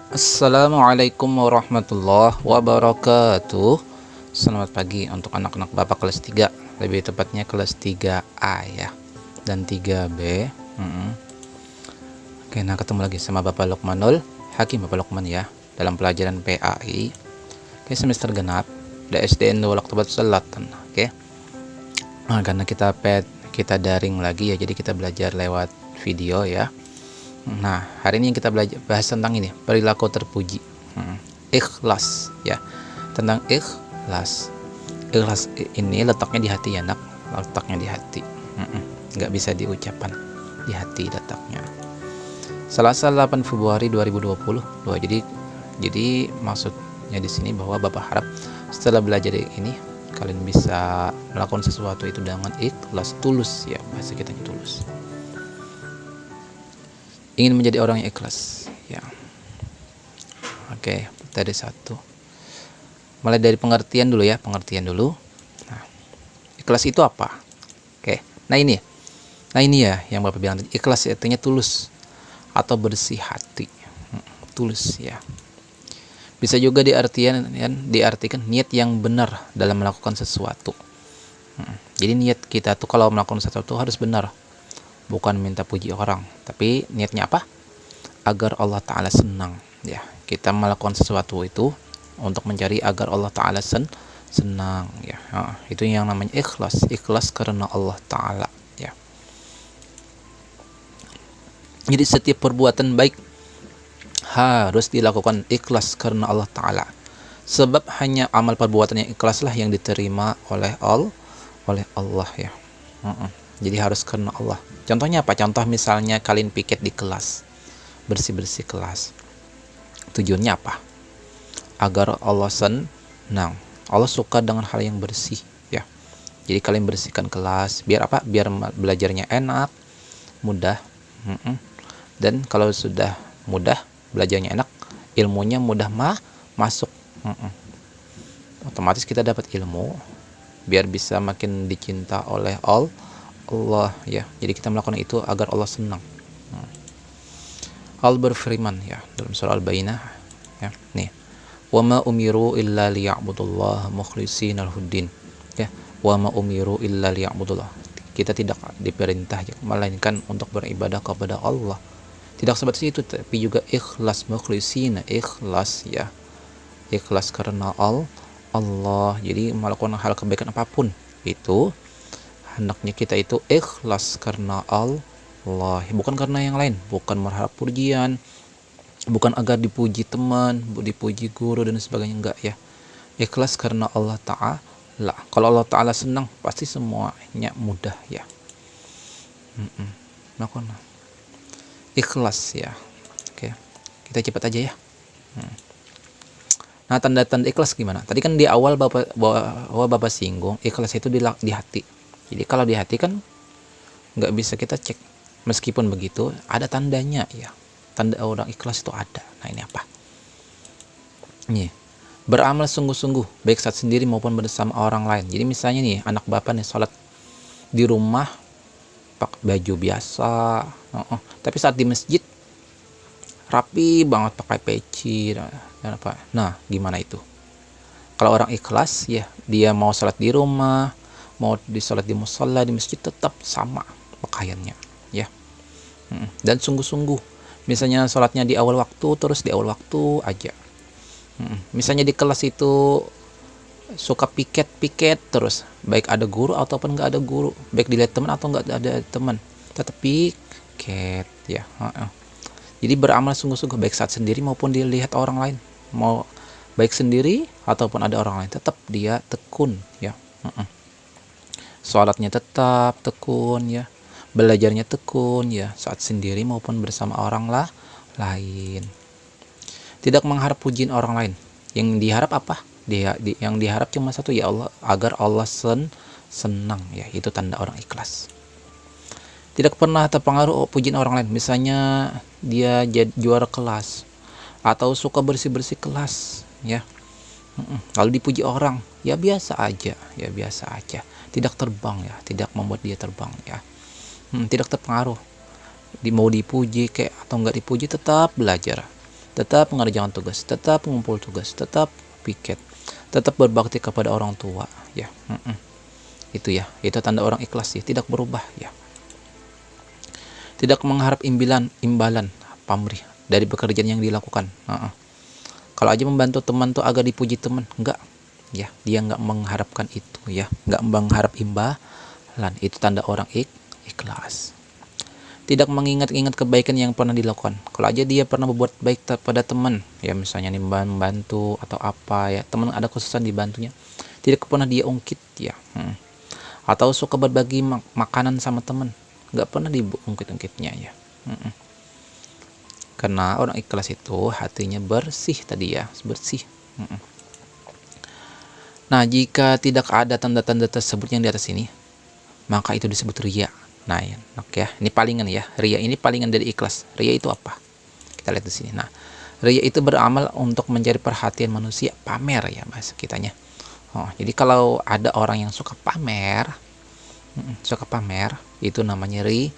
Assalamualaikum warahmatullahi wabarakatuh. Selamat pagi untuk anak-anak Bapak kelas 3, lebih tepatnya kelas 3A ya, dan 3B. Oke, nah ketemu lagi sama Bapak Lukmanul Hakim, Bapak Lukman ya, dalam pelajaran PAI. Oke, semester genap DSDN Dua Oktober Selatan. Oke. Nah, karena kita daring lagi ya, jadi kita belajar lewat video ya. Nah, hari ini kita bahas tentang ini, perilaku terpuji. Ikhlas ya. Tentang ikhlas. Ikhlas ini letaknya di hati ya, nak. Letaknya di hati. Nggak bisa diucapkan, di hati letaknya. Selasa 8 Februari 2020. Jadi maksudnya di sini bahwa Bapak harap setelah belajar ini kalian bisa melakukan sesuatu itu dengan ikhlas, tulus ya, bahasa kita tulus. Ingin menjadi orang yang ikhlas ya. Oke, tadi satu. Mulai dari pengertian dulu ya, Nah, ikhlas itu apa? Oke, nah ini ya yang Bapak bilang tadi, ikhlas artinya tulus atau bersih hati. Tulus ya. Bisa juga diartikan niat yang benar dalam melakukan sesuatu. Jadi niat kita tuh kalau melakukan sesuatu harus benar, bukan minta puji orang, tapi niatnya apa? Agar Allah Ta'ala senang ya. Kita melakukan sesuatu itu untuk mencari agar Allah Ta'ala senang ya. Itu yang namanya ikhlas karena Allah Ta'ala ya. Jadi setiap perbuatan baik harus dilakukan ikhlas karena Allah Ta'ala, sebab hanya amal perbuatan yang ikhlas lah yang diterima oleh Allah ya. Jadi harus karena Allah. Contohnya apa? Contoh misalnya kalian piket di kelas, bersih-bersih kelas. Tujuannya apa? Agar Allah senang. Allah suka dengan hal yang bersih ya. Jadi kalian bersihkan kelas biar apa? Biar belajarnya enak, mudah. Dan kalau sudah mudah, belajarnya enak, ilmunya mudah masuk. Otomatis kita dapat ilmu biar bisa makin dicinta oleh Allah ya. Jadi kita melakukan itu agar Allah senang. Allah berfirman ya dalam surah Al-Bayyinah ya, nih, wa ma umiru illa liya'budullaha mukhlishina lahuddin ya, wa ma umiru illa liya'budullah. Kita tidak diperintah ya, melainkan untuk beribadah kepada Allah. Tidak sebatas itu, tapi juga ikhlas, mukhlishina, ikhlas ya, ikhlas karena Allah. Jadi melakukan hal kebaikan apapun itu hendaknya kita itu ikhlas karena Allah, bukan karena yang lain, bukan berharap pujian, bukan agar dipuji teman, dipuji guru dan sebagainya, enggak ya. Ikhlas karena Allah Ta'ala. Kalau Allah Ta'ala senang, pasti semuanya mudah ya. Melakukan ikhlas ya. Oke, kita cepat aja ya. Nah, tanda-tanda ikhlas gimana? Tadi kan di awal Bapak singgung ikhlas itu di hati. Jadi kalau di hati kan nggak bisa kita cek. Meskipun begitu, ada tandanya ya. Tanda orang ikhlas itu ada. Nah, ini apa? Nih, beramal sungguh-sungguh, baik saat sendiri maupun bersama orang lain. Jadi misalnya nih, anak Bapak nih sholat di rumah pakai baju biasa, tapi saat di masjid rapi banget pakai peci dan apa. Nah, gimana itu? Kalau orang ikhlas ya, dia mau sholat di rumah, mau sholat di musola, di masjid, tetap sama pakaiannya ya. Dan sungguh-sungguh, misalnya sholatnya di awal waktu, terus di awal waktu aja. Misalnya di kelas itu suka piket terus, baik ada guru ataupun nggak ada guru, baik dilihat teman atau nggak ada teman, tetap piket ya. Jadi beramal sungguh-sungguh, baik saat sendiri maupun dilihat orang lain, mau baik sendiri ataupun ada orang lain, tetap dia tekun ya. Sholatnya tetap tekun ya, belajarnya tekun ya, saat sendiri maupun bersama orang lain. Tidak mengharap pujian orang lain. Yang diharap apa? Yang diharap cuma satu ya, Allah, agar Allah senang ya. Itu tanda orang ikhlas. Tidak pernah terpengaruh pujian orang lain. Misalnya dia juara kelas atau suka bersih-bersih kelas ya. Kalau dipuji orang ya biasa aja, tidak terbang ya, tidak membuat dia terbang ya. Tidak terpengaruh mau dipuji kayak atau nggak dipuji, tetap belajar, tetap mengerjakan tugas, tetap ngumpul tugas, tetap piket, tetap berbakti kepada orang tua ya. Itu ya, itu tanda orang ikhlas ya, tidak berubah ya. Tidak mengharap imbalan pamrih dari pekerjaan yang dilakukan. Kalau aja membantu teman tuh agak dipuji teman, enggak ya, dia enggak mengharapkan itu ya, enggak mengharap imbalan. Itu tanda orang ikhlas. Tidak mengingat-ingat kebaikan yang pernah dilakukan. Kalau aja dia pernah berbuat baik pada teman ya, misalnya nih membantu atau apa ya, teman ada kesusahan dibantunya, tidak pernah dia ungkit ya. Atau suka berbagi makanan sama teman, nggak pernah diungkit-ungkitnya ya. Karena orang ikhlas itu hatinya bersih tadi ya, bersih. Nah, jika tidak ada tanda-tanda tersebut yang di atas ini, maka itu disebut riya. Nah, ya, oke ya, ini palingan ya. Riya ini palingan dari ikhlas. Riya itu apa? Kita lihat di sini. Nah, riya itu beramal untuk mencari perhatian manusia, pamer ya bahasa kitanya. Jadi kalau ada orang yang suka pamer, itu namanya riya.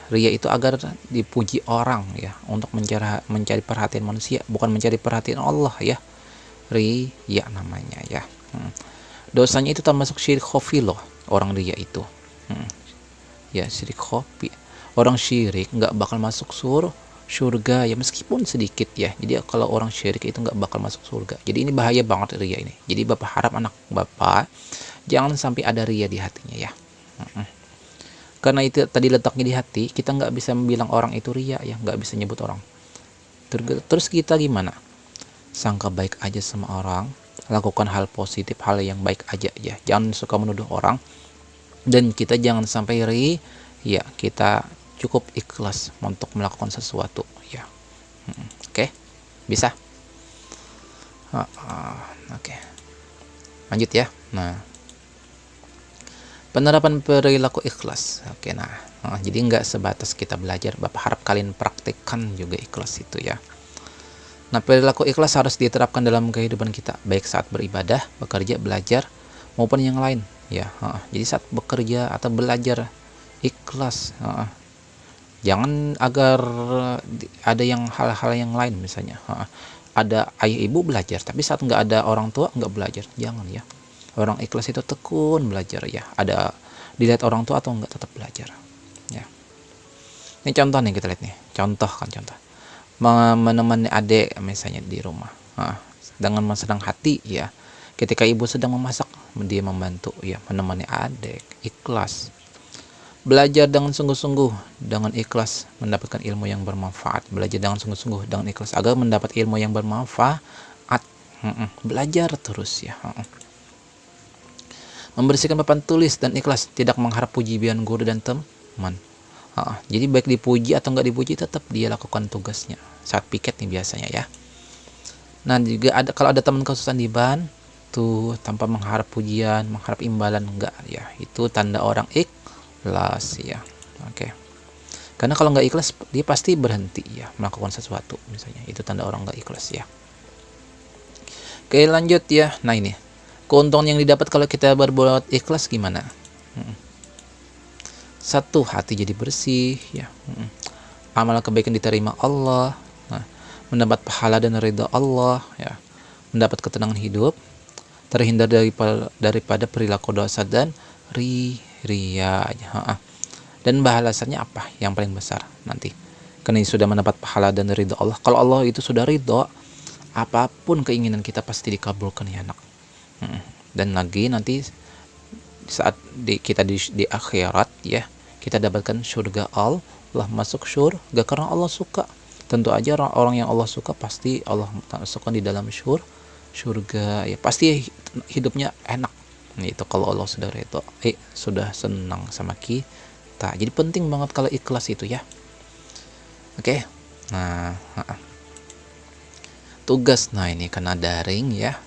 Riya itu agar dipuji orang ya, untuk mencari perhatian manusia, bukan mencari perhatian Allah ya. Riya namanya ya. Dosanya itu termasuk syirik khafi loh, orang riya itu. Ya, syirik khafi. Orang syirik nggak bakal masuk surga ya, meskipun sedikit ya. Jadi kalau orang syirik itu nggak bakal masuk surga. Jadi ini bahaya banget riya ini. Jadi Bapak harap anak Bapak jangan sampai ada riya di hatinya ya. Karena itu tadi letaknya di hati, kita nggak bisa bilang orang itu riya ya, nggak bisa nyebut orang. Terus kita gimana? Sangka baik aja sama orang, lakukan hal positif, hal yang baik aja ya. Jangan suka menuduh orang, dan kita jangan sampai ya, kita cukup ikhlas untuk melakukan sesuatu ya. Oke, bisa. Oke, lanjut ya. Nah, penerapan perilaku ikhlas. Oke, jadi nggak sebatas kita belajar. Bapak harap kalian praktekkan juga ikhlas itu ya. Nah, perilaku ikhlas harus diterapkan dalam kehidupan kita, baik saat beribadah, bekerja, belajar, maupun yang lain ya. Jadi saat bekerja atau belajar ikhlas. Jangan agar ada yang hal-hal yang lain, misalnya ada ayah ibu belajar, tapi saat nggak ada orang tua nggak belajar. Jangan ya. Orang ikhlas itu tekun belajar ya. Ada dilihat orang tua atau nggak, tetap belajar ya. Ini contoh nih, kita lihat nih. Contoh menemani adik misalnya di rumah, dengan senang hati ya. Ketika ibu sedang memasak, dia membantu ya, menemani adik, ikhlas. Belajar dengan sungguh-sungguh, dengan ikhlas, mendapatkan ilmu yang bermanfaat. Belajar dengan sungguh-sungguh, dengan ikhlas, agar mendapat ilmu yang bermanfaat. Belajar terus ya. Membersihkan papan tulis dan ikhlas, tidak mengharap pujian guru dan teman. Jadi baik dipuji atau nggak dipuji, tetap dia lakukan tugasnya. Saat piket nih biasanya ya. Nah, juga kalau ada teman kesusahan dibantu tanpa mengharap pujian, mengharap imbalan, enggak ya. Itu tanda orang ikhlas ya. Oke. Karena kalau nggak ikhlas, dia pasti berhenti ya melakukan sesuatu misalnya. Itu tanda orang nggak ikhlas ya. Oke, lanjut ya. Nah, ini keuntungan yang didapat kalau kita berbuat ikhlas gimana? Satu, hati jadi bersih ya. Amal kebaikan diterima Allah. Mendapat pahala dan ridha Allah ya. Mendapat ketenangan hidup, terhindar daripada perilaku dosa dan riya. Dan balasannya apa yang paling besar nanti? Karena sudah mendapat pahala dan ridha Allah. Kalau Allah itu sudah ridha, apapun keinginan kita pasti dikabulkan ya anak. Dan lagi nanti saat kita di akhirat ya, kita dapatkan surga Allah, masuk surga karena Allah suka. Tentu aja orang yang Allah suka pasti Allah masukkan di dalam surga ya, pasti hidupnya enak. Itu kalau Allah sudah ridho, sudah senang sama kita. Jadi penting banget kalau ikhlas itu ya. Oke. Nah, tugas, nah ini karena daring ya.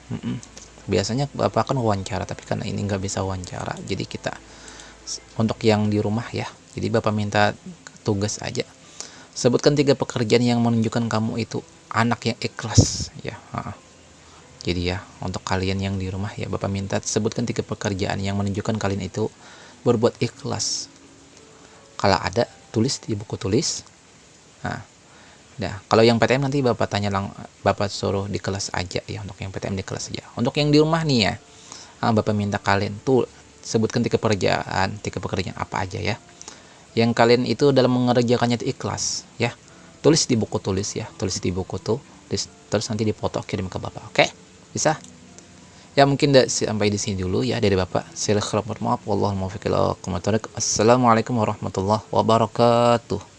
Biasanya Bapak kan wawancara, tapi karena ini nggak bisa wawancara, jadi kita untuk yang di rumah ya, jadi Bapak minta tugas aja. Sebutkan 3 pekerjaan yang menunjukkan kamu itu anak yang ikhlas ya. Jadi ya, untuk kalian yang di rumah ya, Bapak minta sebutkan 3 pekerjaan yang menunjukkan kalian itu berbuat ikhlas. Kalau ada, tulis di buku tulis. Nah, kalau yang PTM nanti Bapak suruh di kelas aja ya, untuk yang PTM di kelas aja. Untuk yang di rumah nih ya, Bapak minta kalian tuh sebutkan tiga pekerjaan apa aja ya. Yang kalian itu dalam mengerjakannya itu ikhlas ya. Tulis di buku tulis ya, tulis di buku tuh, terus nanti dipoto kirim ke Bapak. Oke? Bisa? Ya mungkin sampai di sini dulu ya dari Bapak. Silakan, maaf, wallahul muwaffiq ila aqwamit thoriq. Assalamualaikum warahmatullahi wabarakatuh.